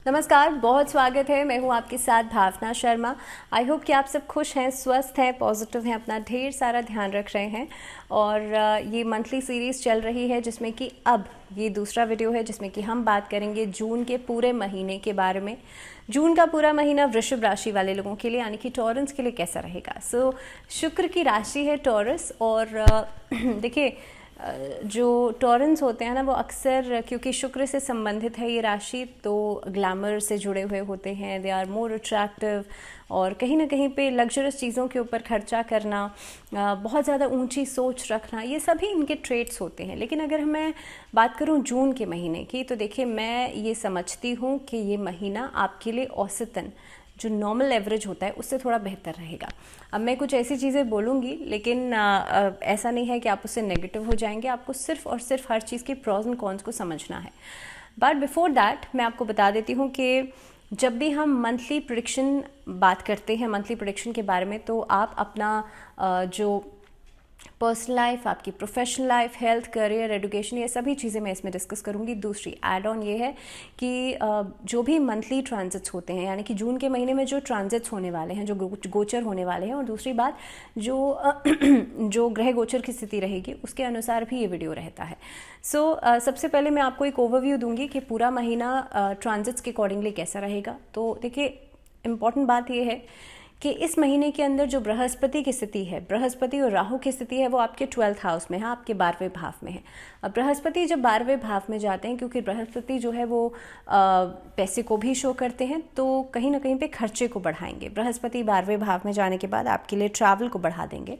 नमस्कार, बहुत स्वागत है। मैं हूं आपके साथ भावना शर्मा। आई होप कि आप सब खुश हैं, स्वस्थ हैं, पॉजिटिव हैं, अपना ढेर सारा ध्यान रख रहे हैं। और ये मंथली सीरीज़ चल रही है जिसमें कि अब ये दूसरा वीडियो है जिसमें कि हम बात करेंगे जून के पूरे महीने के बारे में। जून का पूरा महीना वृषभ राशि वाले लोगों के लिए यानी कि टॉरस के लिए कैसा रहेगा। शुक्र की राशि है टॉरस। और देखिए, जो टॉरस होते हैं ना, वो अक्सर क्योंकि शुक्र से संबंधित है ये राशि, तो ग्लैमर से जुड़े हुए होते हैं। दे आर मोर अट्रैक्टिव और कहीं ना कहीं पे लग्जरियस चीज़ों के ऊपर खर्चा करना, बहुत ज़्यादा ऊंची सोच रखना, ये सभी इनके ट्रेट्स होते हैं। लेकिन अगर मैं बात करूं जून के महीने की, तो देखिए, मैं ये समझती हूँ कि ये महीना आपके लिए औसतन जो नॉर्मल एवरेज होता है उससे थोड़ा बेहतर रहेगा। अब मैं कुछ ऐसी चीज़ें बोलूँगी, लेकिन ऐसा नहीं है कि आप उससे नेगेटिव हो जाएंगे। आपको सिर्फ और सिर्फ हर चीज़ के प्रॉज एंड कॉन्स को समझना है। बट बिफोर दैट मैं आपको बता देती हूँ कि जब भी हम मंथली प्रेडिक्शन बात करते हैं, मंथली प्रेडिक्शन के बारे में, तो आप अपना जो पर्सनल लाइफ, आपकी professional life, health, career, education, ये सभी चीज़ें मैं इसमें डिस्कस करूंगी। दूसरी एड ऑन ये है कि जो भी मंथली ट्रांजिट्स होते हैं, यानी कि जून के महीने में जो ट्रांजिट्स होने वाले हैं, जो गोचर होने वाले हैं, और दूसरी बात जो ग्रह गोचर की स्थिति रहेगी उसके अनुसार भी ये वीडियो रहता है। सबसे पहले मैं आपको एक ओवरव्यू दूंगी कि पूरा महीना ट्रांजिट्स के अकॉर्डिंगली कैसा रहेगा। तो देखिए, इम्पॉर्टेंट बात ये है कि इस महीने के अंदर जो बृहस्पति की स्थिति है, बृहस्पति और राहु की स्थिति है, वो आपके 12th हाउस में है, आपके 12वें भाव में है। अब बृहस्पति जब 12वें भाव में जाते हैं, क्योंकि बृहस्पति जो है वो पैसे को भी शो करते हैं, तो कहीं ना कहीं पे खर्चे को बढ़ाएंगे। बृहस्पति 12वें भाव में जाने के बाद आपके लिए ट्रैवल को बढ़ा देंगे,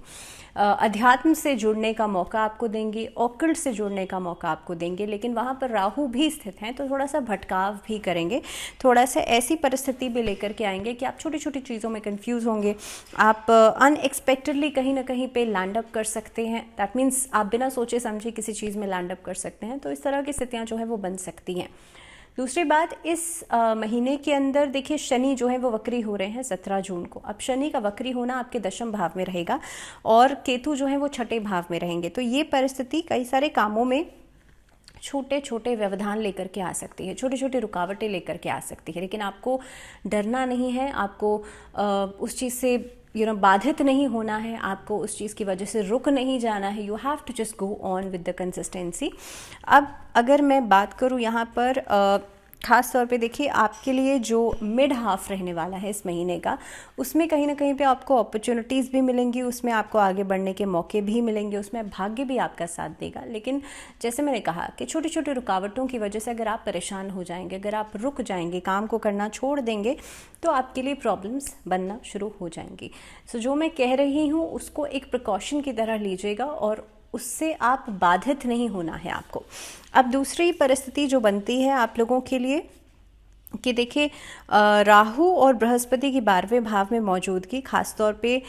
अध्यात्म से जुड़ने का मौका आपको देंगे, ऑकल्ट से जुड़ने का मौका आपको देंगे। लेकिन वहाँ पर राहु भी स्थित हैं, तो थोड़ा सा भटकाव भी करेंगे, थोड़ा सा ऐसी परिस्थिति भी लेकर के आएंगे कि आप छोटी छोटी चीज़ों में कंफ्यूज होंगे। आप अनएक्सपेक्टेडली कहीं ना कहीं पे लैंड अप कर सकते हैं। दैट मीन्स आप बिना सोचे समझे किसी चीज़ में लैंड अप कर सकते हैं। तो इस तरह की स्थितियाँ जो है वो बन सकती हैं। दूसरी बात, इस महीने के अंदर देखिए, शनि जो है वो वक्री हो रहे हैं 17 जून को। अब शनि का वक्री होना आपके 10वें भाव में रहेगा और केतु जो है वो 6ठे भाव में रहेंगे। तो ये परिस्थिति कई सारे कामों में छोटे छोटे व्यवधान लेकर के आ सकती है, छोटी छोटी रुकावटें लेकर के आ सकती है। लेकिन आपको डरना नहीं है, आपको उस चीज़ से बाधित नहीं होना है, आपको उस चीज़ की वजह से रुक नहीं जाना है। You have to just go on with the consistency. अब अगर मैं बात करूँ यहाँ पर ख़ास तौर पे, देखिए, आपके लिए जो मिड हाफ रहने वाला है इस महीने का, उसमें कहीं ना कहीं पे आपको अपॉर्चुनिटीज़ भी मिलेंगी, उसमें आपको आगे बढ़ने के मौके भी मिलेंगे, उसमें भाग्य भी आपका साथ देगा। लेकिन जैसे मैंने कहा कि छोटी छोटी रुकावटों की वजह से अगर आप परेशान हो जाएंगे, अगर आप रुक जाएंगे, काम को करना छोड़ देंगे, तो आपके लिए प्रॉब्लम्स बनना शुरू हो जाएंगी। जो मैं कह रही हूँ उसको एक प्रिकॉशन की तरह लीजिएगा और उससे आप बाधित नहीं होना है आपको। अब दूसरी परिस्थिति जो बनती है आप लोगों के लिए कि देखिए, राहु और बृहस्पति की 12वें भाव में मौजूदगी, खास तौर पे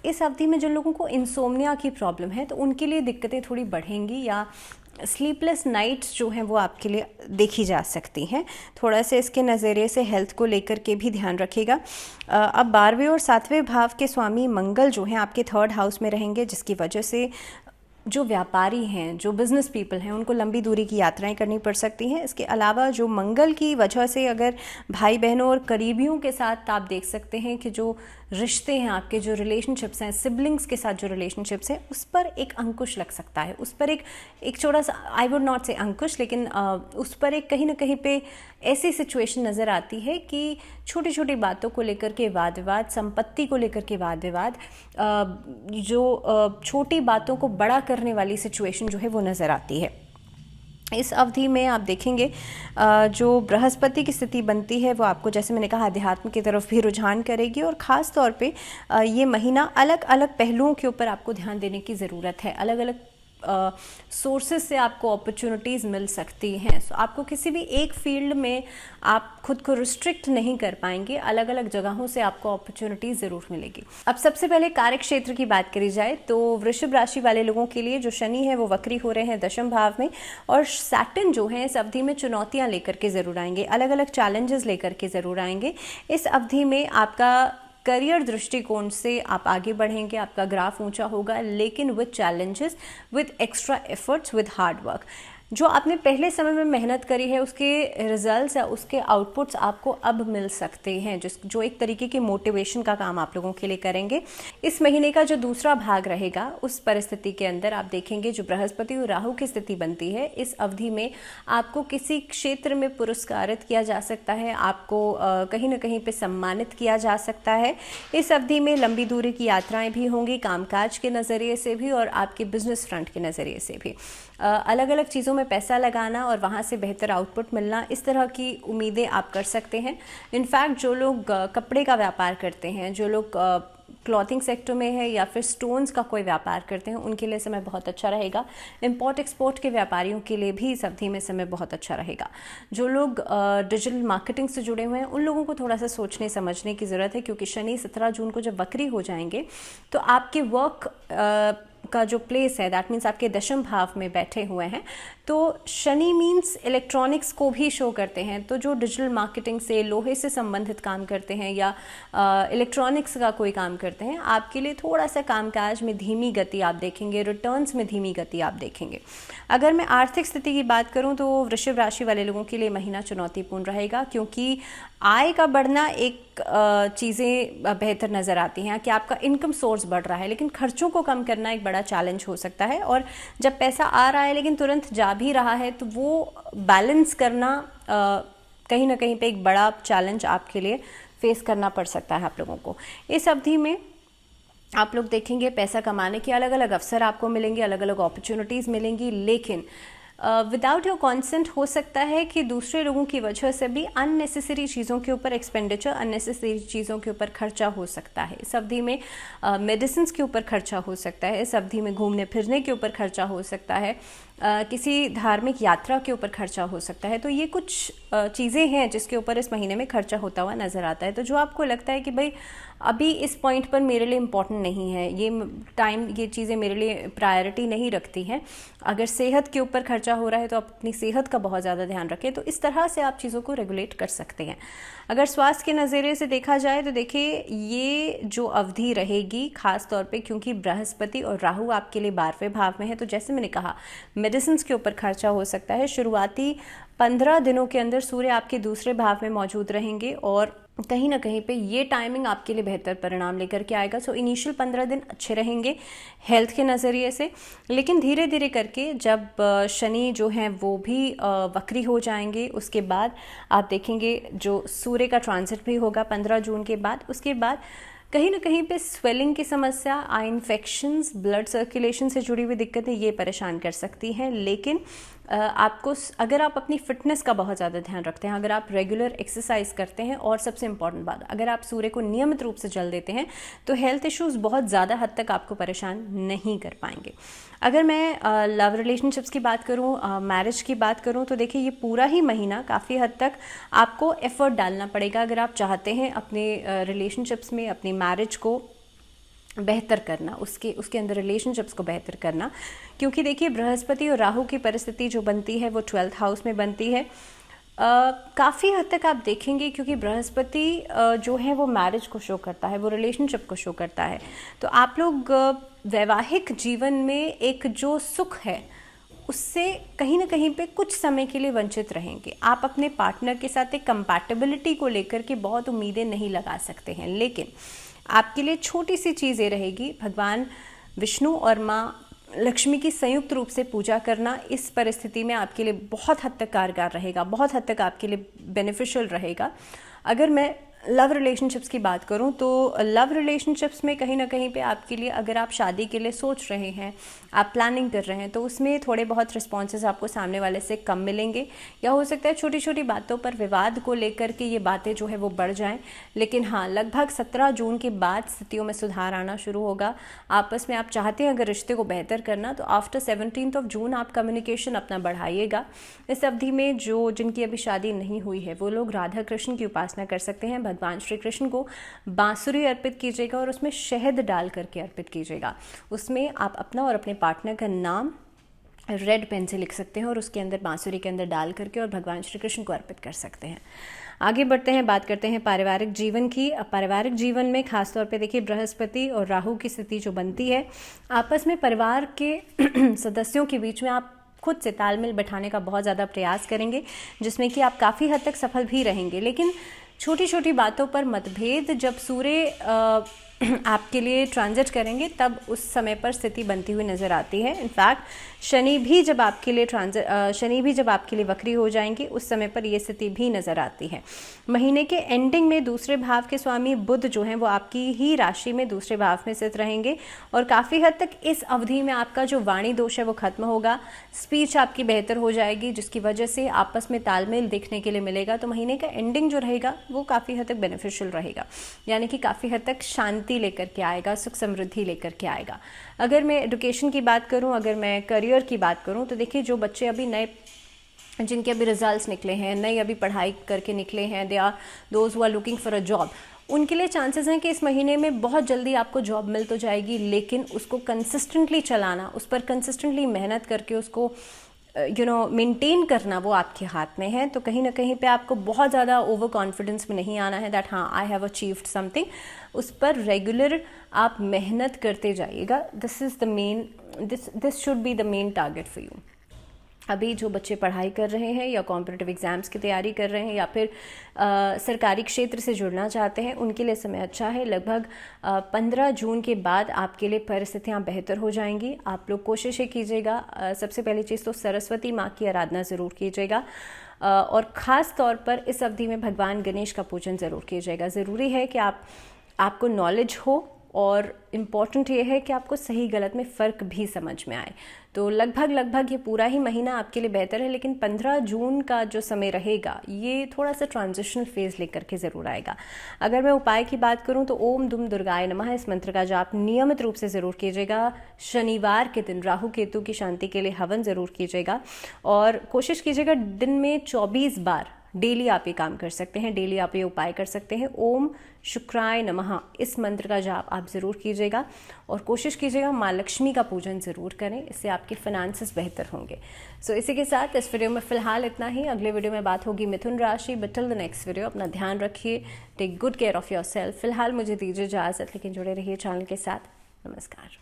इस अवधि में जिन लोगों को इंसोम्निया की प्रॉब्लम है, तो उनके लिए दिक्कतें थोड़ी बढ़ेंगी, या स्लीपलेस नाइट्स जो हैं वो आपके लिए देखी जा सकती हैं। थोड़ा सा इसके नज़रिए से हेल्थ को लेकर के भी ध्यान रखिएगा। अब 12वें और 7वें भाव के स्वामी मंगल जो हैं आपके 3rd हाउस में रहेंगे, जिसकी वजह से जो व्यापारी हैं, जो बिजनेस पीपल हैं, उनको लंबी दूरी की यात्राएं करनी पड़ सकती हैं। इसके अलावा जो मंगल की वजह से अगर भाई बहनों और करीबियों के साथ आप देख सकते हैं कि जो रिश्ते हैं, आपके जो रिलेशनशिप्स हैं, सिबलिंग्स के साथ जो रिलेशनशिप्स हैं, उस पर एक अंकुश लग सकता है। उस पर एक छोटा सा, आई वुड नॉट से अंकुश, लेकिन उस पर एक कहीं ना कहीं पे ऐसी सिचुएशन नज़र आती है कि छोटी छोटी बातों को लेकर के वाद विवाद, संपत्ति को लेकर के वाद विवाद, जो छोटी बातों को बड़ा करने वाली सिचुएशन जो है वो नज़र आती है। इस अवधि में आप देखेंगे जो बृहस्पति की स्थिति बनती है वो आपको, जैसे मैंने कहा, अध्यात्म की तरफ भी रुझान करेगी। और ख़ास तौर पे ये महीना अलग अलग पहलुओं के ऊपर आपको ध्यान देने की ज़रूरत है। अलग अलग सोर्सेज से आपको अपॉर्चुनिटीज़ मिल सकती हैं। आपको किसी भी एक फील्ड में आप खुद को रिस्ट्रिक्ट नहीं कर पाएंगे, अलग अलग जगहों से आपको अपॉर्चुनिटीज़ ज़रूर मिलेगी। अब सबसे पहले कार्य क्षेत्र की बात करी जाए तो वृषभ राशि वाले लोगों के लिए जो शनि है वो वक्री हो रहे हैं 10वें भाव में, और सैटर्न जो है इस अवधि में चुनौतियाँ लेकर के ज़रूर आएंगे, अलग अलग चैलेंजेस लेकर के ज़रूर आएंगे। इस अवधि में आपका करियर दृष्टिकोण से आप आगे बढ़ेंगे, आपका ग्राफ ऊंचा होगा, लेकिन with challenges, with extra efforts, with hard work. जो आपने पहले समय में मेहनत करी है उसके रिजल्ट्स या उसके आउटपुट्स आपको अब मिल सकते हैं, जो एक तरीके की मोटिवेशन का काम आप लोगों के लिए करेंगे। इस महीने का जो दूसरा भाग रहेगा उस परिस्थिति के अंदर आप देखेंगे जो बृहस्पति और राहु की स्थिति बनती है, इस अवधि में आपको किसी क्षेत्र में पुरस्कारित किया जा सकता है, आपको कहीं ना कहीं पे सम्मानित किया जा सकता है। इस अवधि में लंबी दूरी की यात्राएं भी होंगी, कामकाज के नज़रिए से भी और आपके बिजनेस फ्रंट के नज़रिए से भी। अलग अलग चीज़ों में पैसा लगाना और वहाँ से बेहतर आउटपुट मिलना, इस तरह की उम्मीदें आप कर सकते हैं। इनफैक्ट जो लोग कपड़े का व्यापार करते हैं, जो लोग क्लॉथिंग सेक्टर में है या फिर स्टोन्स का कोई व्यापार करते हैं, उनके लिए समय बहुत अच्छा रहेगा। इंपोर्ट एक्सपोर्ट के व्यापारियों के लिए भी इस अवधि में समय बहुत अच्छा रहेगा। जो लोग डिजिटल मार्केटिंग से जुड़े हुए हैं उन लोगों को थोड़ा सा सोचने समझने की ज़रूरत है, क्योंकि शनि 17 जून को जब वक्री हो जाएंगे तो आपके वर्क का जो प्लेस है, दैट मीन्स आपके दशम भाव में बैठे हुए हैं। तो शनि मीन्स इलेक्ट्रॉनिक्स को भी शो करते हैं, तो जो डिजिटल मार्केटिंग से, लोहे से संबंधित काम करते हैं या इलेक्ट्रॉनिक्स का कोई काम करते हैं, आपके लिए थोड़ा सा कामकाज में धीमी गति आप देखेंगे, रिटर्न्स में धीमी गति आप देखेंगे। अगर मैं आर्थिक स्थिति की बात करूं तो वृषभ राशि वाले लोगों के लिए महीना चुनौतीपूर्ण रहेगा, क्योंकि आय का बढ़ना एक चीज़ें बेहतर नज़र आती हैं कि आपका इनकम सोर्स बढ़ रहा है, लेकिन खर्चों को कम करना एक बड़ा चैलेंज हो सकता है। और जब पैसा आ रहा है लेकिन तुरंत जा भी रहा है तो वो बैलेंस करना कहीं ना कहीं पे एक बड़ा चैलेंज आपके लिए फेस करना पड़ सकता है आप लोगों को। इस अवधि में आप लोग देखेंगे पैसा कमाने के अलग अलग अवसर आपको मिलेंगे, अलग अलग अपॉर्चुनिटीज़ मिलेंगी, लेकिन विदाउट योर कॉन्सेंट हो सकता है कि दूसरे लोगों की वजह से भी अननेसेसरी चीज़ों के ऊपर एक्सपेंडिचर, अननेसेसरी चीज़ों के ऊपर खर्चा हो सकता है। इस अवधि में मेडिसिन के ऊपर खर्चा हो सकता है, इस अवधि में घूमने फिरने के ऊपर खर्चा हो सकता है, किसी धार्मिक यात्रा के ऊपर खर्चा हो सकता है। तो ये कुछ चीज़ें हैं जिसके ऊपर इस महीने में खर्चा होता हुआ नज़र आता है। तो जो आपको लगता है कि भाई अभी इस पॉइंट पर मेरे लिए इम्पॉर्टेंट नहीं है, ये चीज़ें मेरे लिए प्रायोरिटी नहीं रखती हैं, अगर सेहत के ऊपर खर्चा हो रहा है तो आप अपनी सेहत का बहुत ज़्यादा ध्यान रखें। तो इस तरह से आप चीज़ों को रेगुलेट कर सकते हैं। अगर स्वास्थ्य के नज़रिए से देखा जाए तो देखिए ये जो अवधि रहेगी खास तौर पे क्योंकि बृहस्पति और राहु आपके लिए 12वें भाव में है, तो जैसे मैंने कहा मेडिसिन के ऊपर खर्चा हो सकता है। शुरुआती 15 दिनों के अंदर सूर्य आपके दूसरे भाव में मौजूद रहेंगे और कहीं ना कहीं पे ये टाइमिंग आपके लिए बेहतर परिणाम लेकर के आएगा। सो इनिशियल 15 दिन अच्छे रहेंगे हेल्थ के नज़रिए से, लेकिन धीरे धीरे करके जब शनि जो हैं वो भी वक्री हो जाएंगे, उसके बाद आप देखेंगे जो सूर्य का ट्रांजिट भी होगा 15 जून के बाद, उसके बाद कहीं ना कहीं पे स्वेलिंग की समस्या, आई इन्फेक्शंस, ब्लड सर्कुलेशन से जुड़ी हुई दिक्कतें ये परेशान कर सकती हैं। लेकिन आपको अगर आप अपनी फिटनेस का बहुत ज़्यादा ध्यान रखते हैं, अगर आप रेगुलर एक्सरसाइज करते हैं और सबसे इम्पॉर्टेंट बात अगर आप सूर्य को नियमित रूप से जल देते हैं तो हेल्थ इश्यूज़ बहुत ज़्यादा हद तक आपको परेशान नहीं कर पाएंगे। अगर मैं लव रिलेशनशिप्स की बात करूं, मैरिज की बात करूं, तो देखिए ये पूरा ही महीना काफ़ी हद तक आपको एफर्ट डालना पड़ेगा अगर आप चाहते हैं अपने रिलेशनशिप्स में, अपनी मैरिज को बेहतर करना, उसके अंदर रिलेशनशिप्स को बेहतर करना। क्योंकि देखिए बृहस्पति और राहु की परिस्थिति जो बनती है वो 12th हाउस में बनती है। काफ़ी हद तक आप देखेंगे क्योंकि बृहस्पति जो है वो मैरिज को शो करता है, वो रिलेशनशिप को शो करता है। तो आप लोग वैवाहिक जीवन में एक जो सुख है उससे कहीं ना कहीं पे कुछ समय के लिए वंचित रहेंगे। आप अपने पार्टनर के साथ एक कंपैटिबिलिटी को लेकर के बहुत उम्मीदें नहीं लगा सकते हैं, लेकिन आपके लिए छोटी सी चीज़ ये रहेगी, भगवान विष्णु और माँ लक्ष्मी की संयुक्त रूप से पूजा करना इस परिस्थिति में आपके लिए बहुत हद तक कारगर रहेगा, बहुत हद तक आपके लिए बेनिफिशियल रहेगा। अगर मैं लव रिलेशनशिप्स की बात करूं तो लव रिलेशनशिप्स में कहीं ना कहीं पे आपके लिए अगर आप शादी के लिए सोच रहे हैं, आप प्लानिंग कर रहे हैं, तो उसमें थोड़े बहुत रिस्पॉन्सेज आपको सामने वाले से कम मिलेंगे, या हो सकता है छोटी छोटी बातों पर विवाद को लेकर के ये बातें जो है वो बढ़ जाएं। लेकिन हाँ, लगभग 17 जून के बाद स्थितियों में सुधार आना शुरू होगा। आपस में आप चाहते हैं अगर रिश्ते को बेहतर करना तो आफ्टर 17 जून आप कम्युनिकेशन अपना बढ़ाइएगा। इस अवधि में जिनकी अभी शादी नहीं हुई है वो लोग राधा कृष्ण की उपासना कर सकते हैं। भगवान श्री कृष्ण को बांसुरी अर्पित कीजिएगा और उसमें शहद डाल करके अर्पित कीजिएगा। उसमें आप अपना और अपने पार्टनर का नाम रेड पेन से लिख सकते हैं और उसके अंदर बांसुरी के अंदर डाल करके और भगवान श्री कृष्ण को अर्पित कर सकते हैं। आगे बढ़ते हैं, बात करते हैं पारिवारिक जीवन की। पारिवारिक जीवन में खासतौर पे देखिए बृहस्पति और राहु की स्थिति जो बनती है, आपस में परिवार के सदस्यों के बीच में आप खुद से तालमेल बैठाने का बहुत ज़्यादा प्रयास करेंगे, जिसमें कि आप काफ़ी हद तक सफल भी रहेंगे। लेकिन छोटी छोटी बातों पर मतभेद जब सूर्य आपके लिए ट्रांजिट करेंगे तब उस समय पर स्थिति बनती हुई नज़र आती है। इनफैक्ट शनि भी जब आपके लिए वक्री हो जाएंगे उस समय पर यह स्थिति भी नज़र आती है। महीने के एंडिंग में दूसरे भाव के स्वामी बुध जो हैं वो आपकी ही राशि में दूसरे भाव में स्थित रहेंगे और काफ़ी हद तक इस अवधि में आपका जो वाणी दोष है वो खत्म होगा, स्पीच आपकी बेहतर हो जाएगी, जिसकी वजह से आपस में तालमेल देखने के लिए मिलेगा। तो महीने का एंडिंग जो रहेगा वो काफ़ी हद तक बेनिफिशियल रहेगा, यानी कि काफ़ी हद तक शांति लेकर के आएगा, सुख समृद्धि लेकर के आएगा। अगर मैं एजुकेशन की बात करूं, अगर मैं करियर की बात करूं, तो देखिए जो बच्चे अभी नए, जिनके अभी रिजल्ट्स निकले हैं, नई अभी पढ़ाई करके निकले हैं, they are those who are looking for a job, उनके लिए चांसेस हैं कि इस महीने में बहुत जल्दी आपको जॉब मिल तो जाएगी, लेकिन उसको कंसिस्टेंटली चलाना, उस पर कंसिस्टेंटली मेहनत करके उसको मेंटेन करना वो आपके हाथ में है। तो कहीं ना कहीं पे आपको बहुत ज़्यादा ओवर कॉन्फिडेंस में नहीं आना है दैट हाँ आई हैव अचीव्ड समथिंग। उस पर रेगुलर आप मेहनत करते जाइएगा। This should be the main target for you. अभी जो बच्चे पढ़ाई कर रहे हैं या कॉम्पिटिटिव एग्ज़ाम्स की तैयारी कर रहे हैं या फिर सरकारी क्षेत्र से जुड़ना चाहते हैं, उनके लिए समय अच्छा है। लगभग 15 जून के बाद आपके लिए परिस्थितियां बेहतर हो जाएंगी। आप लोग कोशिशें कीजिएगा। सबसे पहली चीज़ तो सरस्वती माँ की आराधना ज़रूर कीजिएगा और ख़ास तौर पर इस अवधि में भगवान गणेश का पूजन ज़रूर कीजिएगा। ज़रूरी है कि आपको नॉलेज हो और इम्पॉर्टेंट ये है कि आपको सही गलत में फ़र्क भी समझ में आए। तो लगभग ये पूरा ही महीना आपके लिए बेहतर है, लेकिन 15 जून का जो समय रहेगा ये थोड़ा सा ट्रांजिशनल फेज़ लेकर के ज़रूर आएगा। अगर मैं उपाय की बात करूं तो ओम दुम दुर्गाय नमः इस मंत्र का जाप नियमित रूप से ज़रूर कीजिएगा। शनिवार के दिन राहु केतु की शांति के लिए हवन ज़रूर कीजिएगा और कोशिश कीजिएगा दिन में 24 बार डेली आप ये काम कर सकते हैं, डेली आप ये उपाय कर सकते हैं। ओम शुक्राय नमः इस मंत्र का जाप आप ज़रूर कीजिएगा और कोशिश कीजिएगा माँ लक्ष्मी का पूजन ज़रूर करें, इससे आपके फाइनेंसेस बेहतर होंगे। सो इसी के साथ इस वीडियो में फ़िलहाल इतना ही। अगले वीडियो में बात होगी मिथुन राशि। But till the next video अपना ध्यान रखिए, take good care of yourself. फिलहाल मुझे दीजिए इजाज़त, लेकिन जुड़े रहिए चैनल के साथ। नमस्कार।